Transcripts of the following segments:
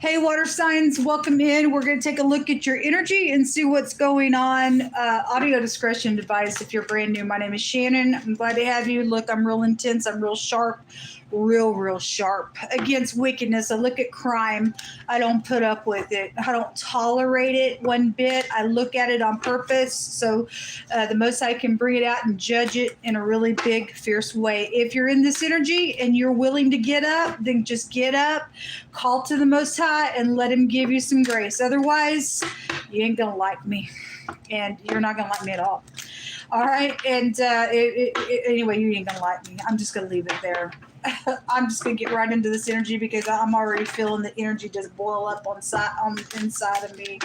Hey, water signs, welcome in. We're going to take a look at your energy and see what's going on. Audio discretion advice if you're brand new. My name is Shannon. I'm glad to have you. Look, I'm real intense. I'm real sharp, real sharp against wickedness. I look at crime. I don't put up with it. I don't tolerate it one bit. I look at it on purpose. So the most I can bring it out and judge it in a really big, fierce way. If you're in this energy and you're willing to get up, then just get up, call to the Most High, and let him give you some grace. Otherwise, you ain't gonna like me, and you're not gonna like me at all. All right, and anyway, you ain't gonna like me. I'm just gonna leave it there. I'm just gonna get right into this energy because I'm already feeling the energy just boil up on the inside of me.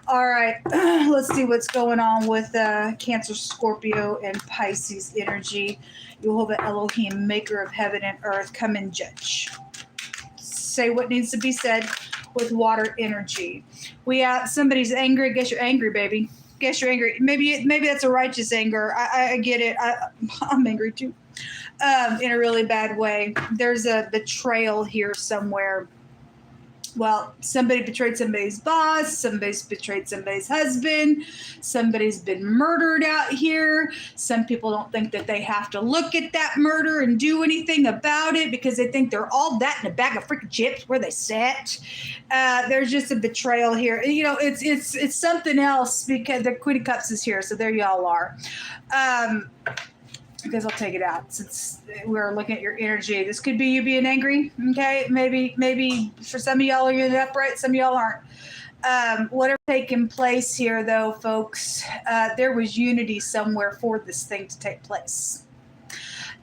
All right, let's see what's going on with Cancer, Scorpio, and Pisces energy. Jehovah Elohim, maker of heaven and earth, come and judge. Say what needs to be said with water energy. We have somebody's angry. Guess you're angry, baby. Guess you're angry. Maybe that's a righteous anger. I get it. I'm angry too, in a really bad way. There's a betrayal here somewhere. Well, somebody betrayed somebody's boss, somebody's betrayed somebody's husband, somebody's been murdered out here. Some people don't think that they have to look at that murder and do anything about it because they think they're all that in a bag of freaking chips where they sat. There's just a betrayal here. You know, it's something else because the Queen of Cups is here, so there y'all are. I guess I'll take it out since we're looking at your energy. This could be you being angry, okay? Maybe for some of y'all you're upright, some of y'all aren't. Whatever taking place here, though, folks, there was unity somewhere for this thing to take place.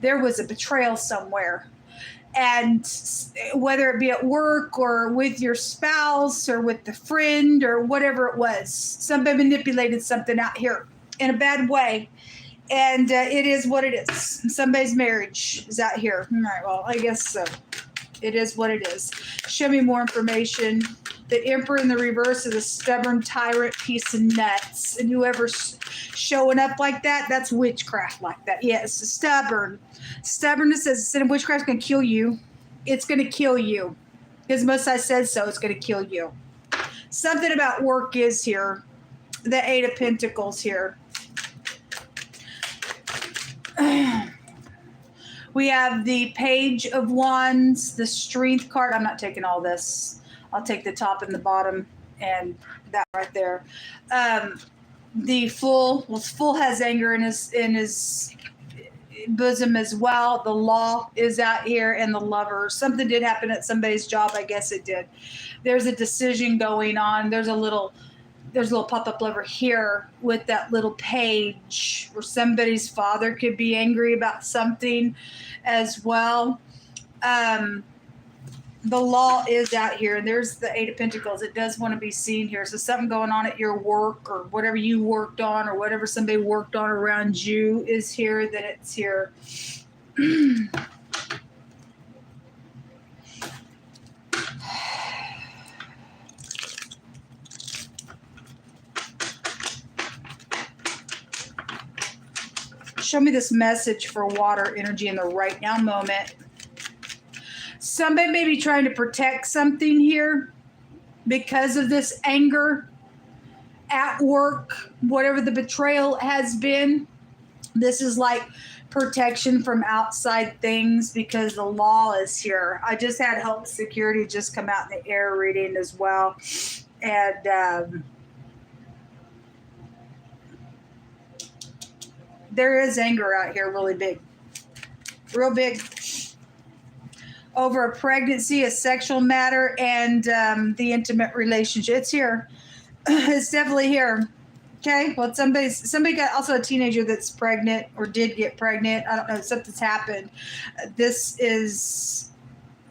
There was a betrayal somewhere. And whether it be at work or with your spouse or with the friend or whatever it was, somebody manipulated something out here in a bad way. And it is what it is. Somebody's marriage is out here. All right, well, I guess so. It is what it is. Show me more information. The Emperor in the reverse is a stubborn tyrant piece of nuts. And whoever's showing up like that, that's witchcraft like that. Yes, stubborn. Stubbornness as a sin of witchcraft is going to kill you. It's going to kill you. Because Most High said so, it's going to kill you. Something about work is here. The Eight of Pentacles here. We have the Page of Wands, the Strength card. I'm not taking all this. I'll take the top and the bottom and that right there. The Fool. Well, Fool has anger in his bosom as well. The Law is out here, and the Lover. Something did happen at somebody's job. I guess it did. There's a decision going on. There's a little pop-up over here with that little page where somebody's father could be angry about something as well. The Law is out here, and there's the Eight of Pentacles. It does want to be seen here. So something going on at your work or whatever you worked on or whatever somebody worked on around you is here, that it's here. Show me this message for water energy in the right now moment. Somebody may be trying to protect something here because of this anger at work, whatever the betrayal has been. This is like protection from outside things because the Law is here. I just had Health Security just come out in the air reading as well. And there is anger out here really big. Real big. Over a pregnancy, a sexual matter, and the intimate relationship. It's here. It's definitely here. Okay? Well, somebody got also a teenager that's pregnant or did get pregnant. I don't know. Something's happened. This is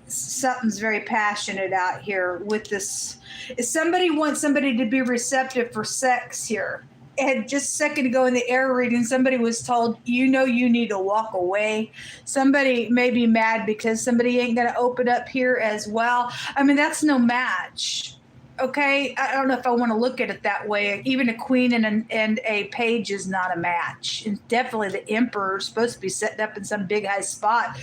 something's very passionate out here with this. If somebody wants somebody to be receptive for sex here. And just a second ago in the air reading, somebody was told, you need to walk away. Somebody may be mad because somebody ain't going to open up here as well. I mean, that's no match. Okay, I don't know if I want to look at it that way. Even a queen and a page is not a match. And definitely the emperor is supposed to be setting up in some big high spot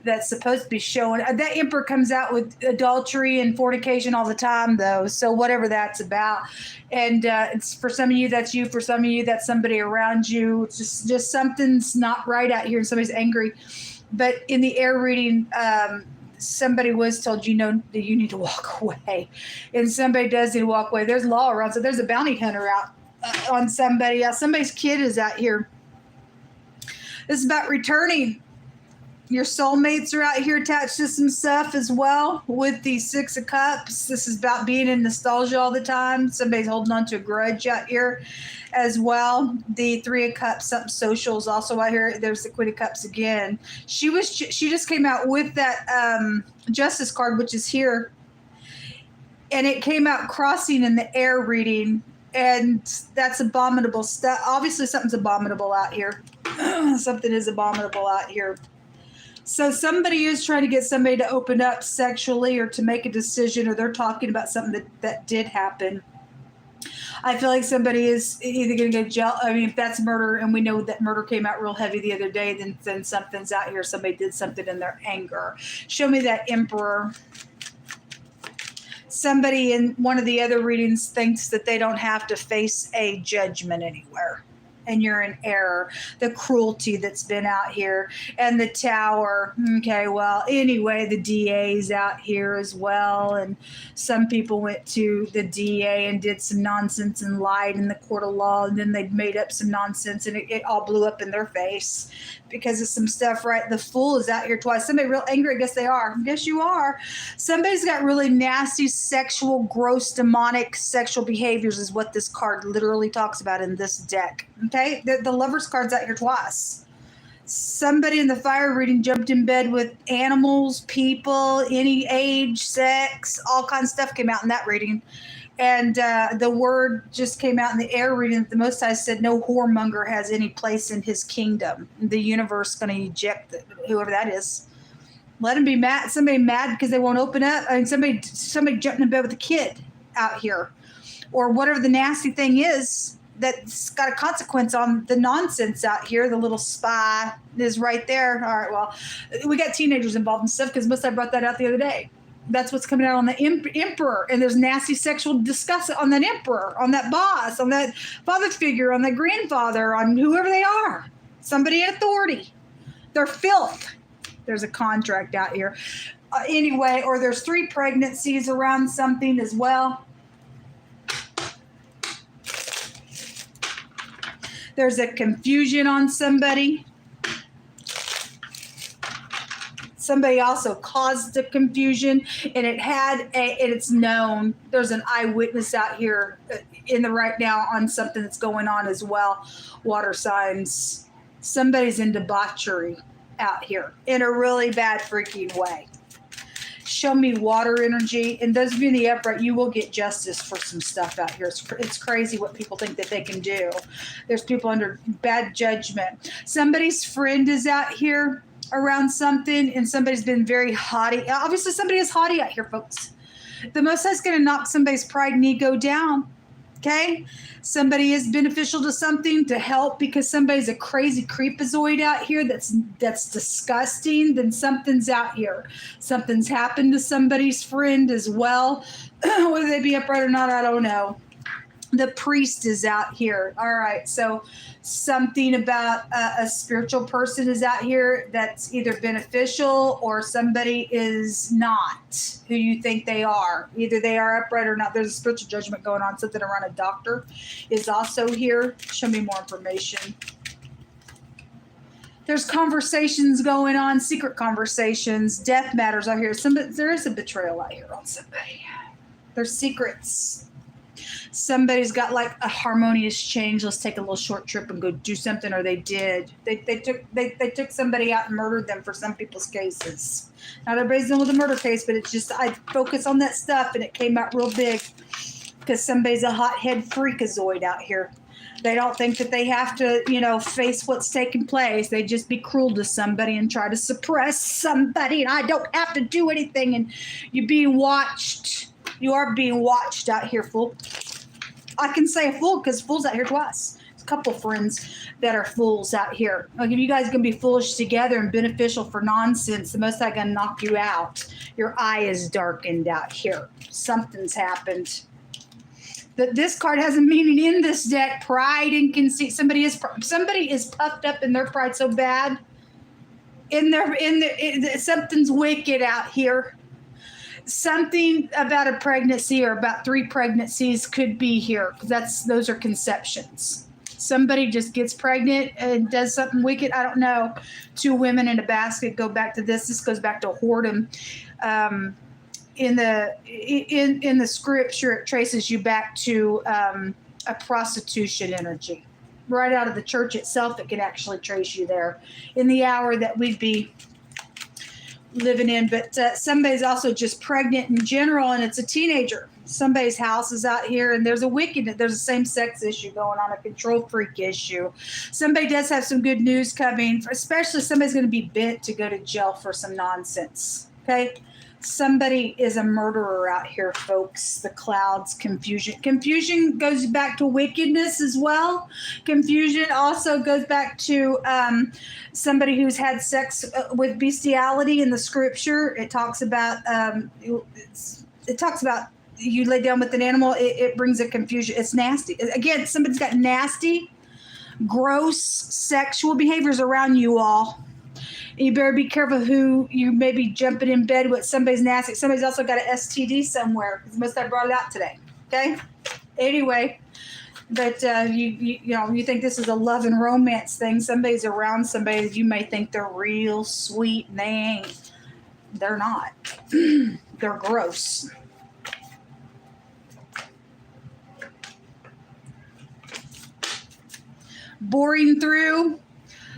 that's supposed to be showing. That emperor comes out with adultery and fornication all the time, though. So whatever that's about, and it's for some of you that's you. For some of you that's somebody around you. It's just something's not right out here, and somebody's angry. But in the air reading. Somebody was told, you know, that you need to walk away, and somebody does need to walk away. There's law around, so there's a bounty hunter out on somebody. Somebody's kid is out here. This is about returning. Your soulmates are out here attached to some stuff as well with the Six of Cups. This is about being in nostalgia all the time. Somebody's holding on to a grudge out here as well. The Three of Cups, something social is also out here. There's the Queen of Cups again. She just came out with that Justice card, which is here. And it came out crossing in the air reading. And that's abominable stuff. Obviously, something's abominable out here. Something is abominable out here. So somebody is trying to get somebody to open up sexually or to make a decision, or they're talking about something that did happen. I feel like somebody is either going to get jealous. I mean, if that's murder, and we know that murder came out real heavy the other day, then something's out here. Somebody did something in their anger. Show me that Emperor. Somebody in one of the other readings thinks that they don't have to face a judgment anywhere. And you're in error. The cruelty that's been out here, and the Tower. Okay, well, anyway, the DA's out here as well, and some people went to the DA and did some nonsense and lied in the court of law, and then they made up some nonsense, and it all blew up in their face because of some stuff, right? The Fool is out here twice. Somebody real angry. I guess they are. I guess you are. Somebody's got really nasty, sexual, gross, demonic sexual behaviors is what this card literally talks about in this deck. Okay? The Lover's card's out here twice. Somebody in the fire reading jumped in bed with animals, people, any age, sex, all kinds of stuff came out in that reading. And the word just came out in the air reading that the Most High said no whoremonger has any place in his kingdom. The universe is going to eject whoever that is. Let him be mad. Somebody mad because they won't open up. I mean, somebody jumping in bed with a kid out here. Or whatever the nasty thing is that's got a consequence on the nonsense out here. The little spy is right there. All right, well, we got teenagers involved in stuff because Most High brought that out the other day. That's what's coming out on the emperor, and there's nasty sexual disgust on that emperor, on that boss, on that father figure, on that grandfather, on whoever they are, somebody in authority. They're filth. There's a contract out here. Anyway, or there's 3 pregnancies around something as well. There's a confusion on somebody. Somebody also caused the confusion, and it's known. There's an eyewitness out here in the right now on something that's going on as well. Water signs. Somebody's in debauchery out here in a really bad freaking way. Show me water energy. And those of you in the upright, you will get justice for some stuff out here. It's crazy what people think that they can do. There's people under bad judgment. Somebody's friend is out here around something, and somebody's been very haughty. Obviously, somebody is haughty out here, folks. The Most High is going to knock somebody's pride and ego down. Okay? Somebody is beneficial to something to help because somebody's a crazy creepazoid out here that's disgusting. Then something's out here. Something's happened to somebody's friend as well. Whether they be upright or not, I don't know. The priest is out here. All right. So something about a spiritual person is out here that's either beneficial or somebody is not who you think they are. Either they are upright or not. There's a spiritual judgment going on. Something around a doctor is also here. Show me more information. There's conversations going on, secret conversations, death matters out here. There is a betrayal out here on somebody. There's secrets. Somebody's got like a harmonious change. Let's take a little short trip and go do something, or they did. They took somebody out and murdered them for some people's cases. Not everybody's done with a murder case, but it's just I focus on that stuff, and it came out real big because somebody's a hothead freakazoid out here. They don't think that they have to, face what's taking place. They just be cruel to somebody and try to suppress somebody, and I don't have to do anything, and you're being watched. You are being watched out here, fool. I can say a fool because fool's out here twice. There's a couple friends that are fools out here. Like if you guys can be foolish together and beneficial for nonsense, the most I can knock you out. Your eye is darkened out here. Something's happened. That this card has a meaning in this deck. Pride and conceit. Somebody is puffed up in their pride so bad. Something's wicked out here. Something about a pregnancy or about 3 pregnancies could be here. Those are conceptions. Somebody just gets pregnant and does something wicked. I don't know. 2 women in a basket. Go back to this. This goes back to whoredom. In the scripture, it traces you back to a prostitution energy. Right out of the church itself, it can actually trace you there in the hour that we'd be living in. But somebody's also just pregnant in general, and it's a teenager. Somebody's house is out here, and there's a same-sex issue going on, a control freak issue. Somebody does have some good news coming, especially somebody's going to be bent to go to jail for some nonsense, okay? Somebody is a murderer out here, folks. The clouds, confusion. Confusion goes back to wickedness as well. Confusion also goes back to somebody who's had sex with bestiality in the scripture. It talks about you lay down with an animal. It brings a confusion. It's nasty. Again, somebody's got nasty, gross sexual behaviors around you all. You better be careful who you may be jumping in bed with. Somebody's nasty. Somebody's also got an STD somewhere. Must have brought it out today. Okay. Anyway, but you think this is a love and romance thing. Somebody's around somebody that you may think they're real sweet, and they ain't. They're not. They're gross. Boring through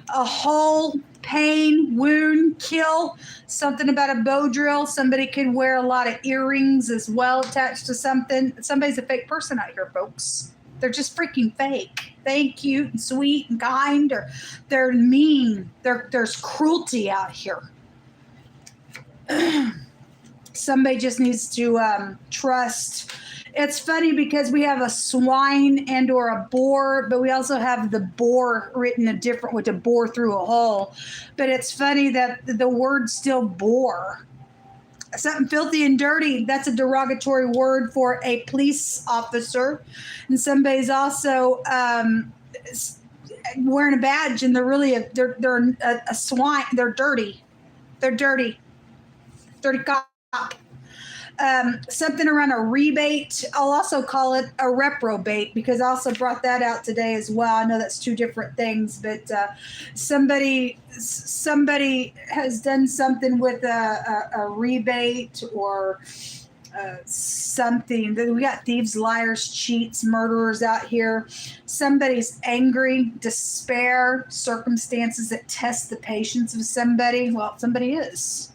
a hole. Pain, wound, kill, something about a bow drill. Somebody could wear a lot of earrings as well attached to something. Somebody's a fake person out here, folks. They're just freaking fake. They ain't cute and sweet and kind, or they're mean. There's cruelty out here. Somebody just needs to trust. It's funny because we have a swine and or a boar, but we also have the boar written a different way, to bore through a hole. But it's funny that the word still bore. Something filthy and dirty, that's a derogatory word for a police officer. And somebody's also wearing a badge, and they're really they're a swine. They're dirty. They're dirty. Dirty cop. Something around a rebate. I'll also call it a reprobate, because I also brought that out today as well. I know that's 2 different things, but somebody has done something with a rebate or something. We got thieves, liars, cheats, murderers out here. Somebody's angry, despair, circumstances that test the patience of somebody. Well, somebody is.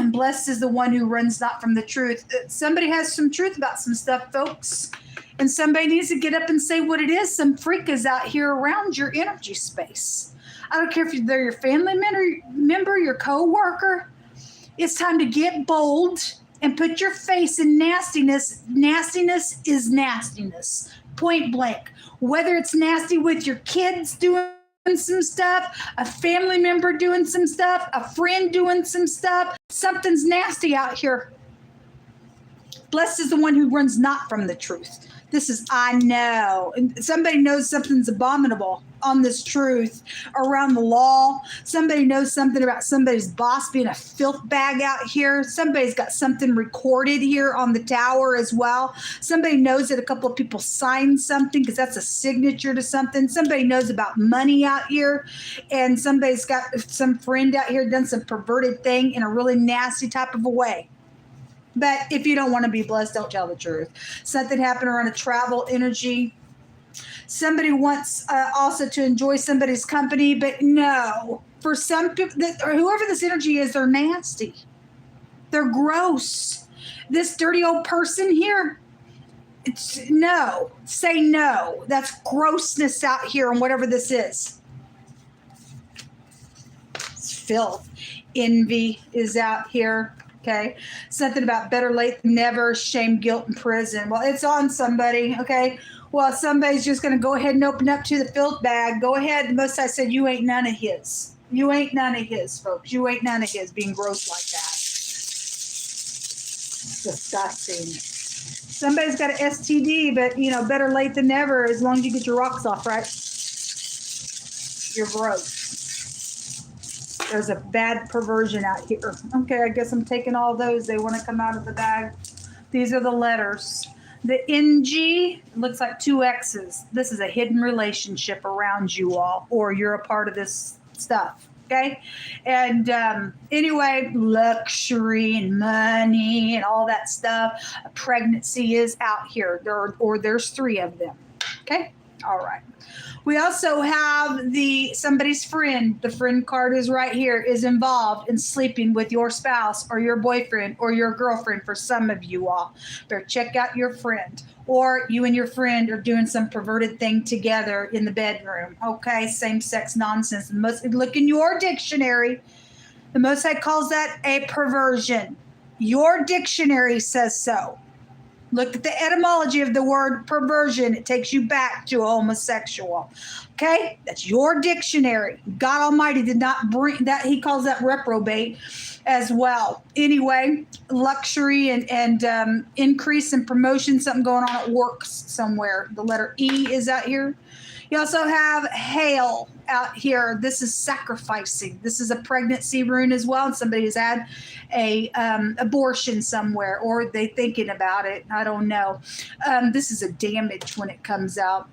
Blessed is the one who runs not from the truth. Somebody has some truth about some stuff, folks. And somebody needs to get up and say what it is. Some freak is out here around your energy space. I don't care if they're your family member, your co-worker. It's time to get bold and put your face in nastiness. Nastiness is nastiness. Point blank. Whether it's nasty with your kids doing some stuff, a family member doing some stuff, a friend doing some stuff. Something's nasty out here. Blessed is the one who runs not from the truth. This is, I know. And somebody knows something's abominable on this truth around the law. Somebody knows something about somebody's boss being a filth bag out here. Somebody's got something recorded here on the tower as well. Somebody knows that a couple of people signed something because that's a signature to something. Somebody knows about money out here. And somebody's got some friend out here done some perverted thing in a really nasty type of a way. But if you don't want to be blessed, don't tell the truth. Something happened around a travel energy. Somebody wants also to enjoy somebody's company, but no. For some people, or whoever this energy is, they're nasty. They're gross. This dirty old person here, no. Say no. That's grossness out here and whatever this is. It's filth. Envy is out here. Okay. Something about better late than never, shame, guilt, and prison. Well, it's on somebody. Okay. Well, somebody's just going to go ahead and open up to the filth bag. Go ahead. The Most High said, you ain't none of his. You ain't none of his, folks. You ain't none of his, being gross like that. Disgusting. Somebody's got an STD, but, better late than never, as long as you get your rocks off, right? You're gross. There's a bad perversion out here. Okay, I guess I'm taking all those. They want to come out of the bag. These are the letters. The NG looks like 2 X's. This is a hidden relationship around you all, or you're a part of this stuff. Okay. And anyway, luxury and money and all that stuff. A pregnancy is out here. There's 3 of them. Okay. All right. We also have somebody's friend. The friend card is right here, is involved in sleeping with your spouse or your boyfriend or your girlfriend for some of you all. Better check out your friend. Or you and your friend are doing some perverted thing together in the bedroom. Okay, same-sex nonsense. Look in your dictionary. The Most High calls that a perversion. Your dictionary says so. Look at the etymology of the word perversion. It takes you back to a homosexual. Okay? That's your dictionary. God Almighty did not bring that. He calls that reprobate as well. Anyway, luxury and increase in promotion, something going on at work somewhere. The letter E is out here. You also have hail out here. This is sacrificing. This is a pregnancy rune as well. And somebody has had a abortion somewhere, or they thinking about it. I don't know. This is a damage when it comes out.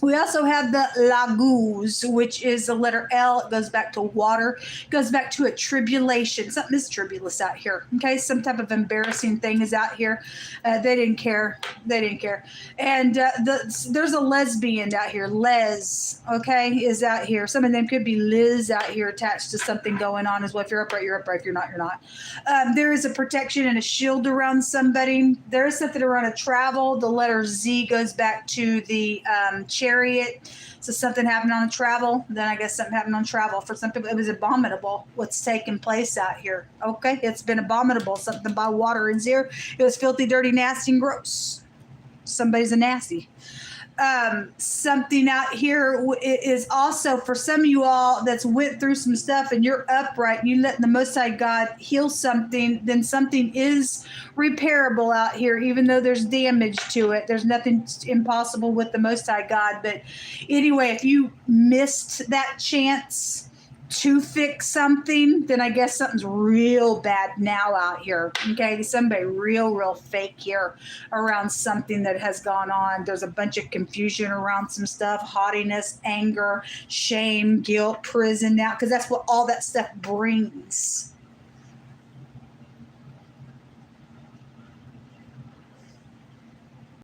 We also have the laguz, which is the letter L. It goes back to water. It goes back to a tribulation. Something is tribulous out here. Okay, some type of embarrassing thing is out here. They didn't care. They didn't care. And there's a lesbian out here. Les, okay, is out here. Some of them could be Liz out here attached to something going on as well. If you're upright, you're upright. If you're not, you're not. There is a protection and a shield around somebody. There is something around a travel. The letter Z goes back to the chariot. So something happened on travel. Then I guess something happened on travel. For some people, it was abominable what's taking place out here. Okay, it's been abominable. Something by water in here. It was filthy, dirty, nasty, and gross. Somebody's a nasty. Something out here is also for some of you all that's went through some stuff and you're upright and you let the Most High God heal something, then something is repairable out here, even though there's damage to it. There's nothing impossible with the Most High God. But anyway, if you missed that chance to fix something, then I guess something's real bad now out here. Okay, somebody real fake here around something that has gone on. There's a bunch of confusion around some stuff, haughtiness, anger, shame, guilt, prison now, because that's what all that stuff brings.